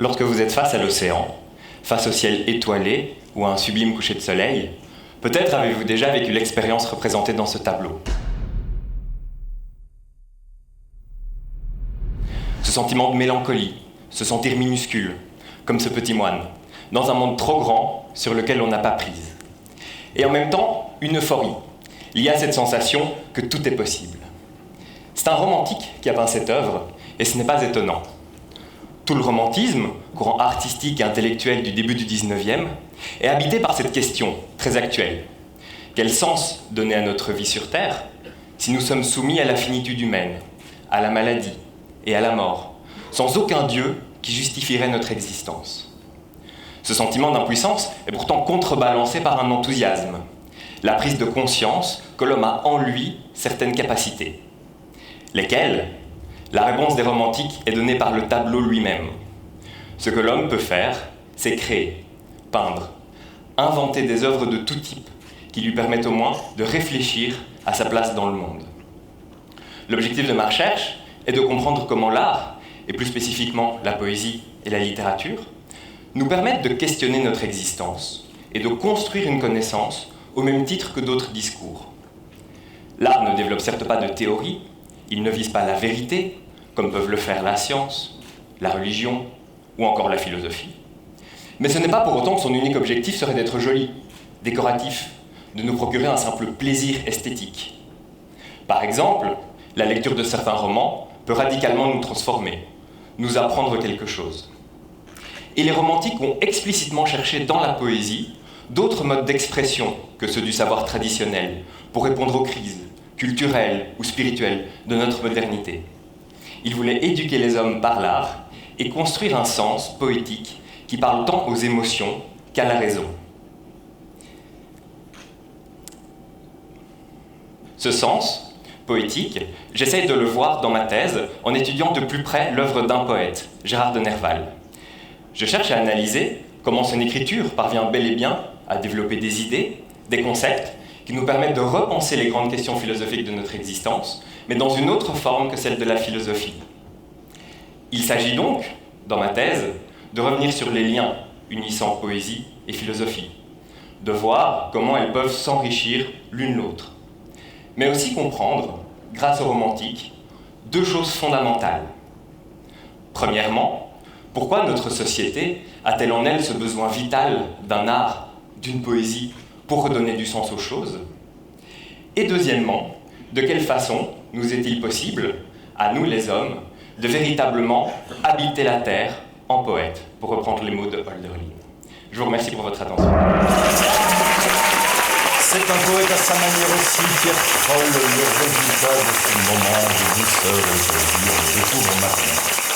Lorsque vous êtes face à l'océan, face au ciel étoilé ou à un sublime coucher de soleil, peut-être avez-vous déjà vécu l'expérience représentée dans ce tableau. Ce sentiment de mélancolie, se sentir minuscule, comme ce petit moine, dans un monde trop grand sur lequel on n'a pas prise. Et en même temps, une euphorie, liée à cette sensation que tout est possible. C'est un romantique qui a peint cette œuvre, et ce n'est pas étonnant. Tout le romantisme, courant artistique et intellectuel du début du XIXe, est habité par cette question très actuelle. Quel sens donner à notre vie sur Terre si nous sommes soumis à la finitude humaine, à la maladie et à la mort, sans aucun Dieu qui justifierait notre existence? Ce sentiment d'impuissance est pourtant contrebalancé par un enthousiasme, la prise de conscience que l'homme a en lui certaines capacités. Lesquelles? La réponse des romantiques est donnée par le tableau lui-même. Ce que l'homme peut faire, c'est créer, peindre, inventer des œuvres de tout type qui lui permettent au moins de réfléchir à sa place dans le monde. L'objectif de ma recherche est de comprendre comment l'art, et plus spécifiquement la poésie et la littérature, nous permettent de questionner notre existence et de construire une connaissance au même titre que d'autres discours. L'art ne développe certes pas de théorie, il ne vise pas la vérité, comme peuvent le faire la science, la religion ou encore la philosophie. Mais ce n'est pas pour autant que son unique objectif serait d'être joli, décoratif, de nous procurer un simple plaisir esthétique. Par exemple, la lecture de certains romans peut radicalement nous transformer, nous apprendre quelque chose. Et les romantiques ont explicitement cherché dans la poésie d'autres modes d'expression que ceux du savoir traditionnel pour répondre aux crises culturelle ou spirituelle de notre modernité. Il voulait éduquer les hommes par l'art et construire un sens poétique qui parle tant aux émotions qu'à la raison. Ce sens poétique, j'essaye de le voir dans ma thèse en étudiant de plus près l'œuvre d'un poète, Gérard de Nerval. Je cherche à analyser comment son écriture parvient bel et bien à développer des idées, des concepts qui nous permettent de repenser les grandes questions philosophiques de notre existence, mais dans une autre forme que celle de la philosophie. Il s'agit donc, dans ma thèse, de revenir sur les liens unissant poésie et philosophie, de voir comment elles peuvent s'enrichir l'une l'autre, mais aussi comprendre, grâce au romantique, deux choses fondamentales. Premièrement, pourquoi notre société a-t-elle en elle ce besoin vital d'un art, d'une poésie, pour redonner du sens aux choses? Et deuxièmement, de quelle façon nous est-il possible, à nous les hommes, de véritablement habiter la terre en poète, pour reprendre les mots de Hölderlin. Je vous remercie pour votre attention. C'est un poète à sa manière aussi, Pierre Troll, le résultat de ce moment de douceur aujourd'hui, on le découvre maintenant.